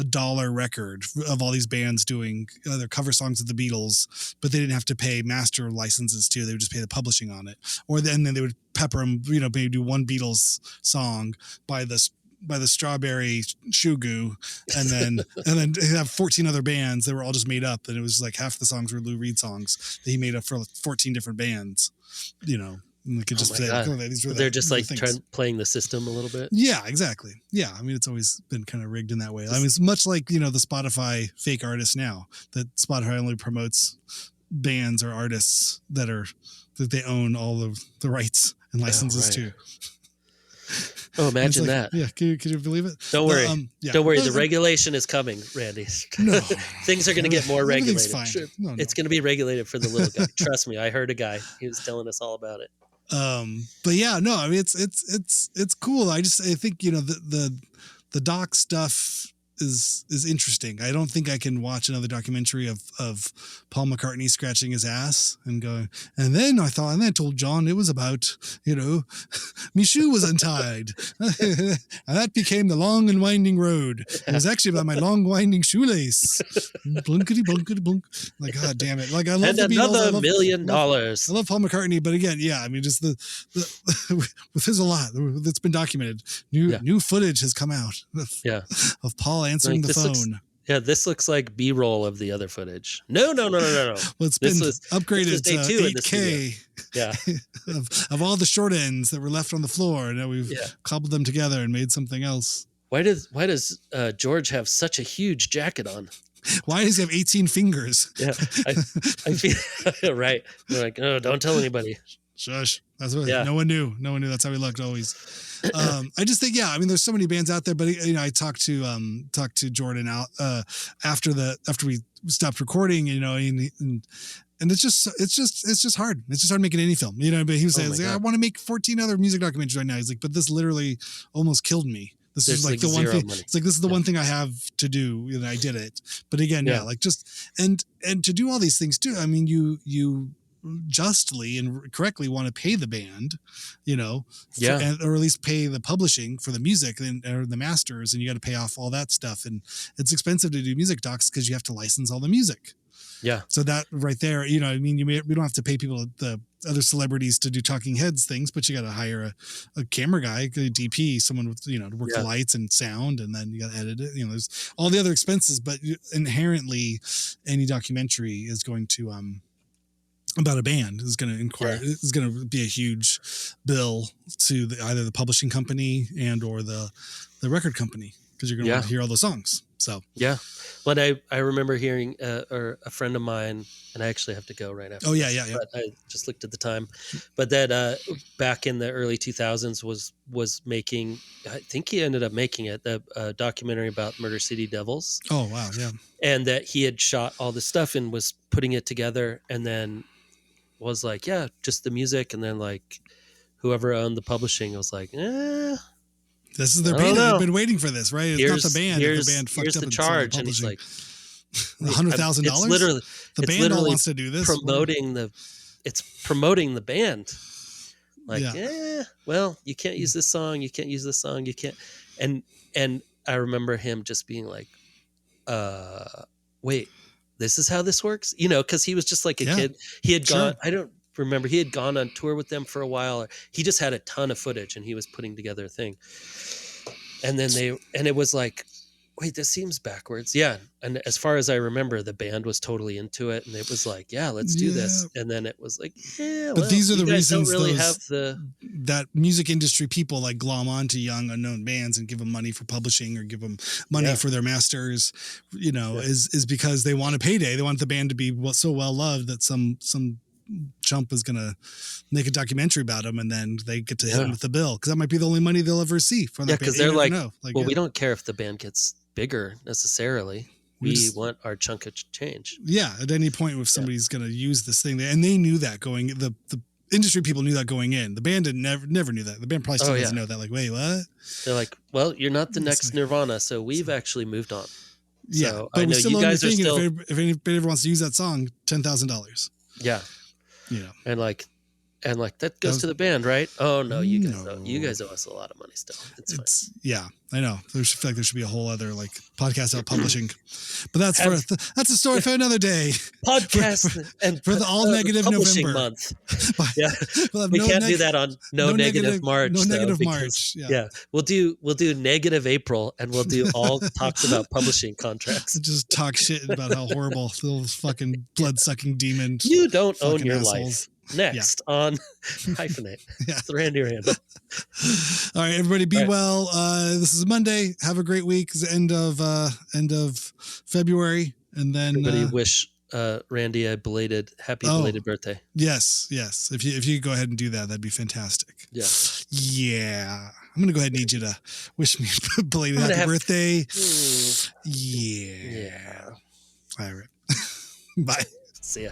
$1 record of all these bands doing their cover songs of the Beatles, but they didn't have to pay master licenses too. They would just pay the publishing on it. Or then they would pepper them, maybe do one Beatles song by the Strawberry Shoe Goo, and then have 14 other bands that were all just made up. And it was like half the songs were Lou Reed songs that he made up for 14 different bands, And they could just say, they're just like playing the system a little bit. Yeah, exactly. Yeah. I mean, it's always been kind of rigged in that way. I mean, it's much like, the Spotify fake artists now, that Spotify only promotes bands or artists that they own all of the rights and licenses to. Oh, imagine that. Yeah. Could you believe it? Don't worry. Don't worry. The regulation is coming, Randy. No. Things are going to get more regulated. Fine. Sure. No. It's going to be regulated for the little guy. Trust me. I heard a guy. He was telling us all about it. But yeah, no, I mean, it's cool. I think, the doc stuff is interesting. I don't think I can watch another documentary of Paul McCartney scratching his ass and going, and then I told John it was about, my shoe was untied. And that became the long and winding road. It was actually about my long winding shoelace. Blunkety blunkety blunk. Like, God damn it. Like, I love and the Beatles. another $1 million. I love Paul McCartney, but again, yeah, I mean, just there's a lot that's been documented. New footage has come out of Paul answering the phone. This looks like B-roll of the other footage. No. Well, it's been upgraded to 8K. Yeah, of all the short ends that were left on the floor. Now we've cobbled them together and made something else. Why does George have such a huge jacket on? Why does he have 18 fingers? Yeah, I feel right. They're like, oh, don't tell anybody. Shush. That's what no one knew. That's how he looked always. I just think, I mean, there's so many bands out there, but I talked to Jordan out after we stopped recording, and it's just hard. It's just hard making any film, but he was saying, I want to make 14 other music documentaries right now. He's like, but this literally almost killed me. This is like the one thing. Money. It's like, this is the one thing I have to do, and I did it. But again, like just, and to do all these things too. I mean, you justly and correctly want to pay the band, or at least pay the publishing for the music or the masters, and you got to pay off all that stuff. And it's expensive to do music docs because you have to license all the music. Yeah. So that right there, I mean, we don't have to pay people, the other celebrities, to do talking heads things, but you got to hire a camera guy, a DP, someone with, to work the lights and sound, and then you got to edit it. There's all the other expenses, but inherently any documentary is going to, about a band is going to is going to be a huge bill to either the publishing company and or the record company, because you're going to want to hear all the songs. So but I remember hearing or a friend of mine, and I actually have to go right after. But I just looked at the time, but that back in the early 2000s was making, I think he ended up making it, the documentary about Murder City Devils. Oh wow, yeah. And that he had shot all this stuff and was putting it together, and then was like, just the music, and then like whoever owned the publishing was like, this is their band. They've been waiting for this, right? It's not the band. Here's the band fucked the up charge, and it's like $100,000. Literally, the band all wants to do this. It's promoting the band. Like, well, you can't use this song. You can't use this song. You can't. And I remember him just being like, wait, this is how this works? Because he was just like a kid. He had gone. I don't remember. He had gone on tour with them for a while. He just had a ton of footage, and he was putting together a thing. And then it was like, wait, this seems backwards. Yeah. And as far as I remember, the band was totally into it, and it was like, yeah, let's do this. And then it was like, yeah, but these are the reasons don't really have the that music industry people like glom onto young unknown bands and give them money for publishing or give them money for their masters, is because they want a payday. They want the band to be so well loved that some chump is gonna make a documentary about them, and then they get to hit them with the bill, because that might be the only money they'll ever see from that band. Because they're like, well, we don't care if the band gets bigger necessarily. We want our chunk of change. Yeah, at any point, if somebody's gonna use this thing, and they knew that the industry people knew that going in. The band never knew that. The band probably still doesn't know that. Like, wait, what? They're like, well, you're not the next Nirvana, so we've actually moved on. Yeah, so but I know you guys are still. If anybody ever wants to use that song, $10,000. Yeah. And like that goes to the band, right? Oh no, you guys owe us a lot of money still. It's fine. Yeah, I know. I feel like there should be a whole other podcast about publishing, but that's a story for another day. Podcast and for the all negative November month. Yeah, we can't do that on no negative March. No negative March. Yeah, we'll do negative April, and we'll do all talks about publishing contracts. Just talk shit about how horrible those fucking blood sucking demon. You don't own your life. Next on Hyphenate. It's Randy Randall. All right, everybody, be well. This is Monday. Have a great week. It's the end of February, and then everybody wish Randy a happy belated birthday. Yes. If you go ahead and do that, that'd be fantastic. Yeah. I'm gonna go ahead and need you to wish me a belated happy birthday. Yeah. All right. Bye. See ya.